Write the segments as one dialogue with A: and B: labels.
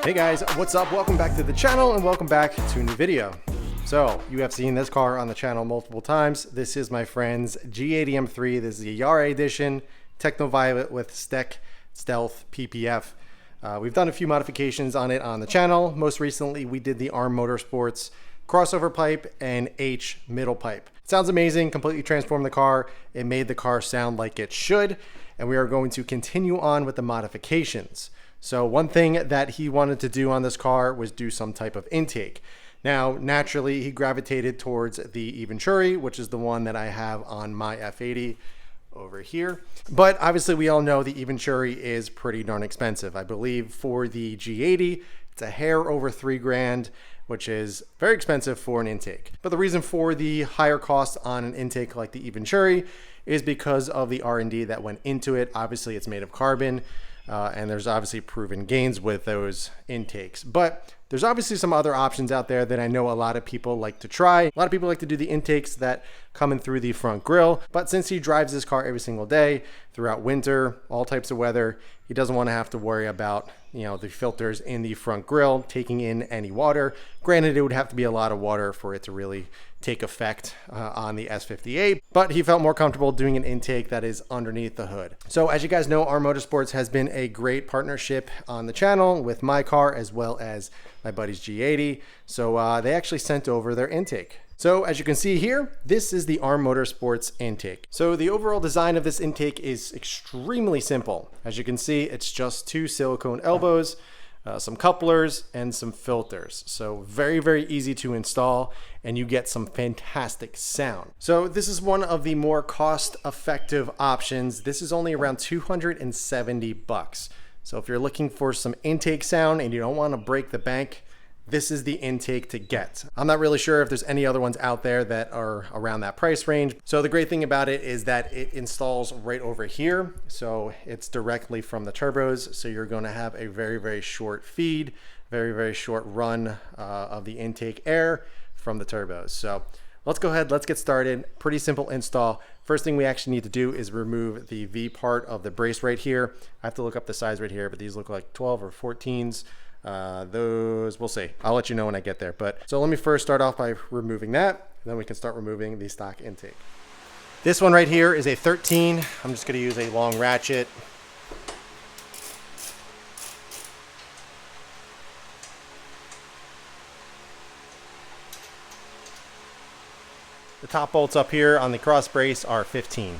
A: Hey guys, what's up? Welcome back to the channel and welcome back to a new video. So you have seen this car on the channel multiple times. This is my friend's G80 M3. This is the Yara edition, Techno Violet with Stealth PPF. We've done a few modifications on it on the channel. Most recently, we did the ARM Motorsports crossover pipe and H middle pipe. It sounds amazing, completely transformed the car. It made the car sound like it should, and we are going to continue on with the modifications. So one thing that he wanted to do on this car was do some type of intake. Now, naturally, he gravitated towards the Venturi, which is the one that I have on my F80 over here. But obviously, we all know the Venturi is pretty darn expensive. I believe for the G80, it's a hair over $3,000, which is very expensive for an intake. But the reason for the higher cost on an intake like the Venturi is because of the R&D that went into it. Obviously, it's made of carbon. And there's obviously proven gains with those intakes. But there's obviously some other options out there that I know a lot of people like to try. A lot of people like to do the intakes that come in through the front grille. But since he drives this car every single day, throughout winter, all types of weather, he doesn't want to have to worry about, the filters in the front grille taking in any water. Granted, it would have to be a lot of water for it to really take effect on the S58, but he felt more comfortable doing an intake that is underneath the hood. So as you guys know, ARM Motorsports has been a great partnership on the channel with my car as well as my buddy's G80. So they actually sent over their intake. So as you can see here, this is the ARM Motorsports intake. So the overall design of this intake is extremely simple. As you can see, it's just two silicone elbows, some couplers, and some filters. So very, very easy to install, and you get some fantastic sound. So this is one of the more cost-effective options. This is only around 270 bucks. So if you're looking for some intake sound and you don't want to break the bank, this is the intake to get. I'm not really sure if there's any other ones out there that are around that price range. So the great thing about it is that it installs right over here. So it's directly from the turbos. So you're going to have a very, very short feed, very, very short run of the intake air from the turbos. So let's go ahead, let's get started. Pretty simple install. First thing we actually need to do is remove the V part of the brace right here. I have to look up the size right here, but these look like 12 or 14s. Those, we'll see. I'll let you know when I get there. But so let me first start off by removing that, and then we can start removing the stock intake. This one right here is a 13. I'm just going to use a long ratchet. The top bolts up here on the cross brace are 15.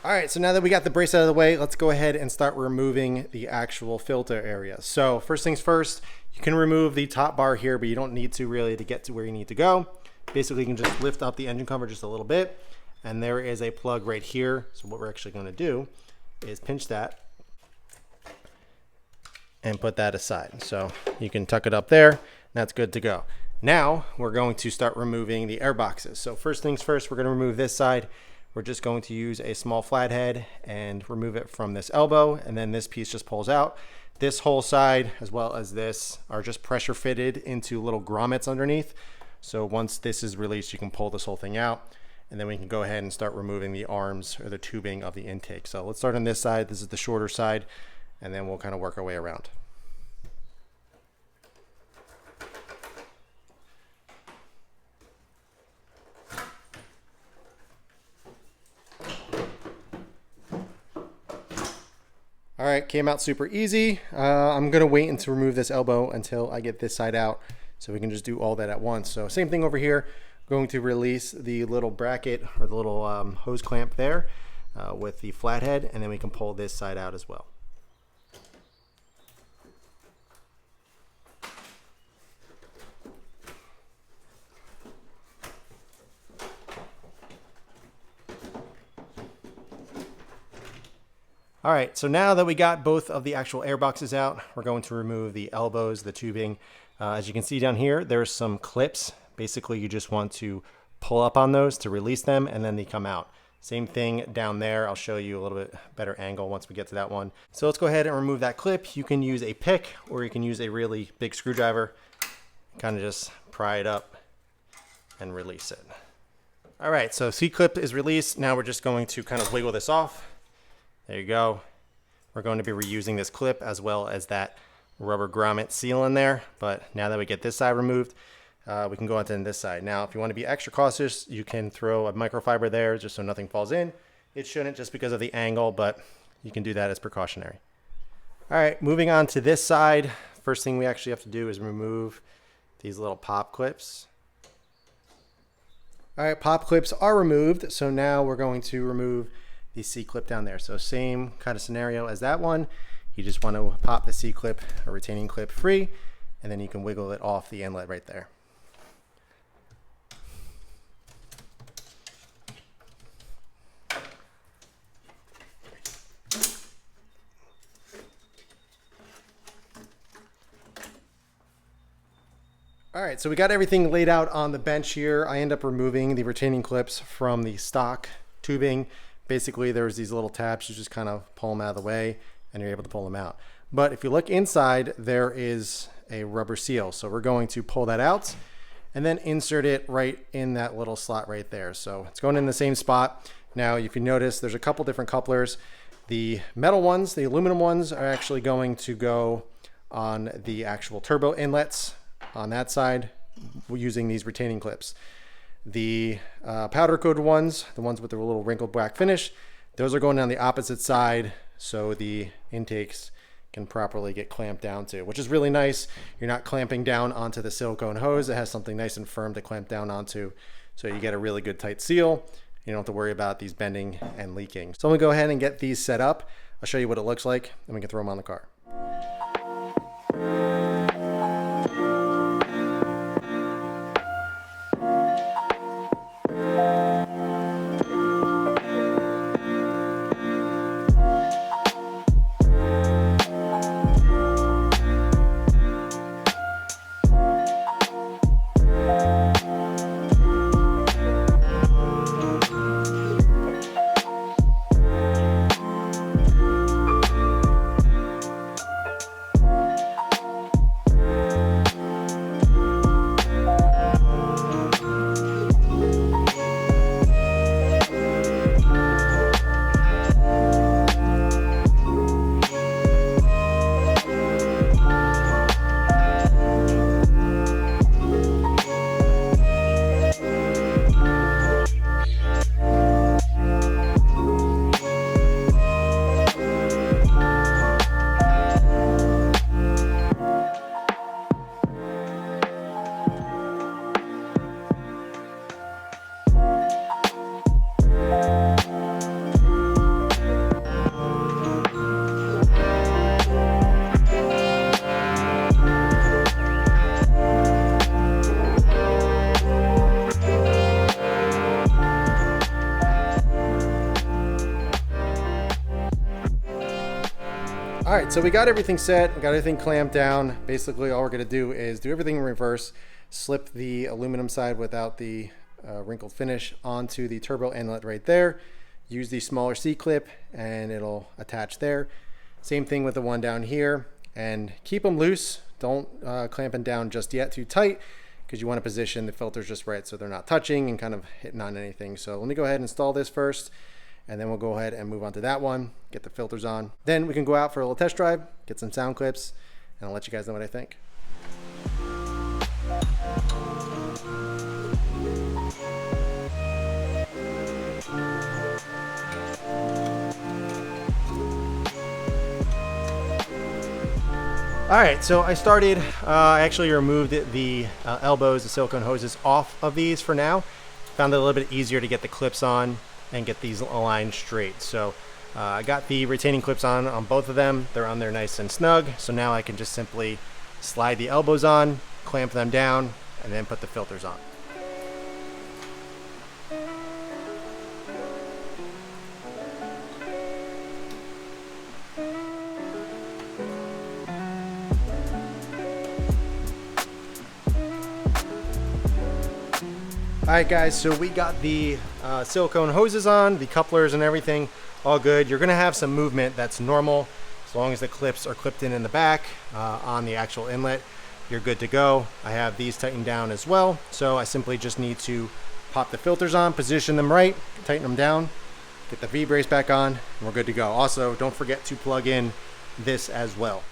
A: All right, so now that we got the brace out of the way, let's go ahead and start removing the actual filter area. So first things first, you can remove the top bar here, but you don't need to really to get to where you need to go. Basically, you can just lift up the engine cover just a little bit, and there is a plug right here. So what we're actually going to do is pinch that and put that aside. So you can tuck it up there, and that's good to go. Now we're going to start removing the air boxes. So first things first, we're going to remove this side. We're just going to use a small flathead and remove it from this elbow, and then this piece just pulls out. This whole side, as well as this, are just pressure fitted into little grommets underneath. So once this is released, you can pull this whole thing out, and then we can go ahead and start removing the arms or the tubing of the intake. So let's start on this side. This is the shorter side, and then we'll kind of work our way around. All right, came out super easy. I'm gonna wait and to remove this elbow until I get this side out so we can just do all that at once. So same thing over here, going to release the little bracket or the little hose clamp there with the flathead, and then we can pull this side out as well. All right, so now that we got both of the actual air boxes out, we're going to remove the elbows, the tubing. As you can see down here, there's some clips. Basically, you just want to pull up on those to release them, and then they come out. Same thing down there. I'll show you a little bit better angle once we get to that one. So let's go ahead and remove that clip. You can use a pick or you can use a really big screwdriver. Kind of just pry it up and release it. All right, so C-clip is released. Now we're just going to kind of wiggle this off. There you go. We're going to be reusing this clip as well as that rubber grommet seal in there. But now that we get this side removed, we can go on to this side. Now, if you want to be extra cautious, you can throw a microfiber there just so nothing falls in. It shouldn't just because of the angle, but you can do that as precautionary. All right, moving on to this side. First thing we actually have to do is remove these little pop clips. All right, pop clips are removed. So now we're going to remove the C-clip down there. So same kind of scenario as that one. You just want to pop the C-clip or retaining clip free, and then you can wiggle it off the inlet right there. All right, so we got everything laid out on the bench here. I end up removing the retaining clips from the stock tubing. Basically, there's these little tabs. You just kind of pull them out of the way and you're able to pull them out. But if you look inside, there is a rubber seal. So we're going to pull that out and then insert it right in that little slot right there. So it's going in the same spot. Now, if you notice, there's a couple different couplers. The metal ones, the aluminum ones are actually going to go on the actual turbo inlets on that side using these retaining clips. The powder coated ones, the ones with the little wrinkled black finish, those are going on the opposite side so the intakes can properly get clamped down to, which is really nice. You're not clamping down onto the silicone hose. It has something nice and firm to clamp down onto, so you get a really good tight seal. You don't have to worry about these bending and leaking. So I'm gonna go ahead and get these set up. I'll show you what it looks like and we can throw them on the car. All right, so we got everything set, we got everything clamped down. Basically, all we're gonna do is do everything in reverse, slip the aluminum side without the wrinkled finish onto the turbo inlet right there, use the smaller C-clip and it'll attach there. Same thing with the one down here, and keep them loose. Don't clamp them down just yet too tight, because you want to position the filters just right so they're not touching and kind of hitting on anything. So let me go ahead and install this first, and then we'll go ahead and move on to that one, get the filters on. Then we can go out for a little test drive, get some sound clips, and I'll let you guys know what I think. All right, so I started, I actually removed the elbows, the silicone hoses off of these for now. Found it a little bit easier to get the clips on and get these aligned straight. So I got the retaining clips on both of them. They're on there nice and snug. So now I can just simply slide the elbows on, clamp them down, and then put the filters on. All Alright guys, so we got the silicone hoses on, the couplers and everything, all good. You're gonna have some movement that's normal. As long as the clips are clipped in the back on the actual inlet, you're good to go. I have these tightened down as well, so I simply just need to pop the filters on, position them right, tighten them down, get the V-brace back on, and we're good to go. Also, don't forget to plug in this as well.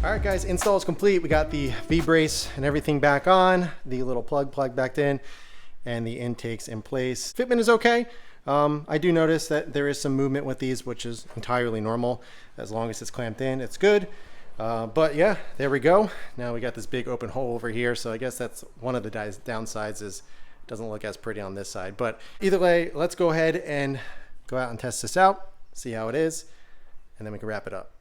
A: All right guys, install is complete. We got the V-brace and everything back on, the little plug back in, and the intakes in place. Fitment is okay. I do notice that there is some movement with these, which is entirely normal. As long as it's clamped in, it's good. But yeah, there we go. Now we got this big open hole over here, so I guess that's one of the downsides, is it doesn't look as pretty on this side. But either way, let's go ahead and go out and test this out, see how it is, and then we can wrap it up.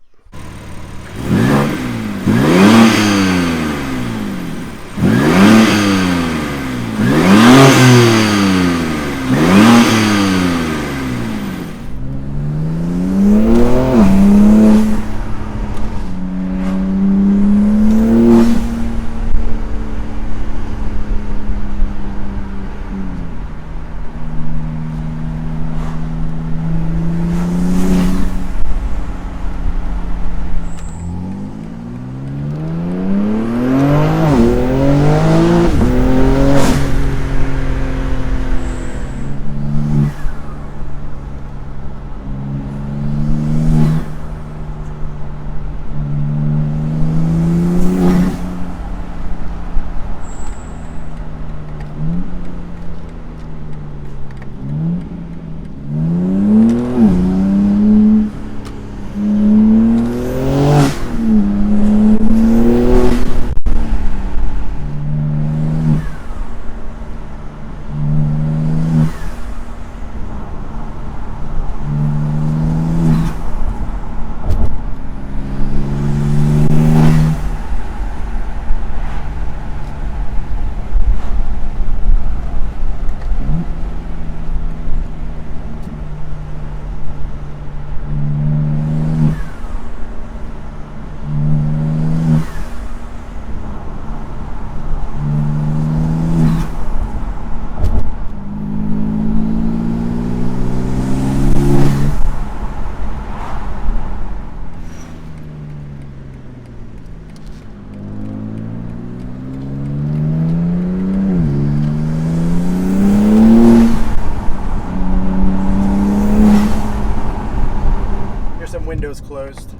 A: Windows closed.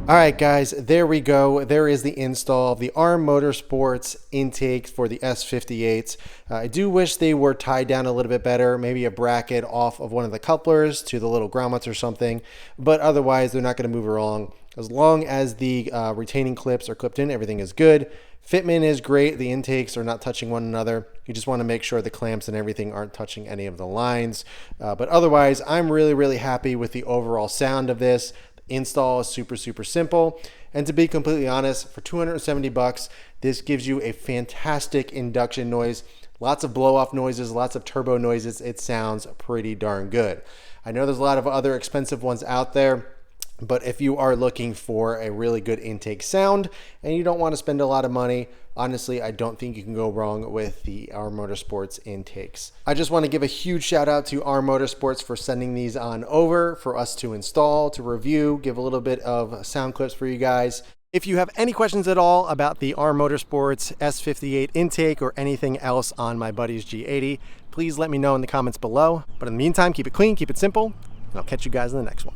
A: All right, guys, there we go. There is the install of the ARM Motorsports intake for the S58s. I do wish they were tied down a little bit better, maybe a bracket off of one of the couplers to the little grommets or something, but otherwise they're not going to move along. As long as the retaining clips are clipped in, everything is good. Fitment is great. The intakes are not touching one another. You just want to make sure the clamps and everything aren't touching any of the lines. But otherwise, I'm really happy with the overall sound of this. Install is super simple, and to be completely honest, for 270 bucks, this gives you a fantastic induction noise. Lots of blow off noises, lots of turbo noises. It sounds pretty darn good. I know there's a lot of other expensive ones out there, but if you are looking for a really good intake sound and you don't want to spend a lot of money, honestly, I don't think you can go wrong with the ARM Motorsports intakes. I just want to give a huge shout out to ARM Motorsports for sending these on over for us to install, to review, give a little bit of sound clips for you guys. If you have any questions at all about the ARM Motorsports S58 intake or anything else on my buddy's G80, please let me know in the comments below. But in the meantime, keep it clean, keep it simple, and I'll catch you guys in the next one.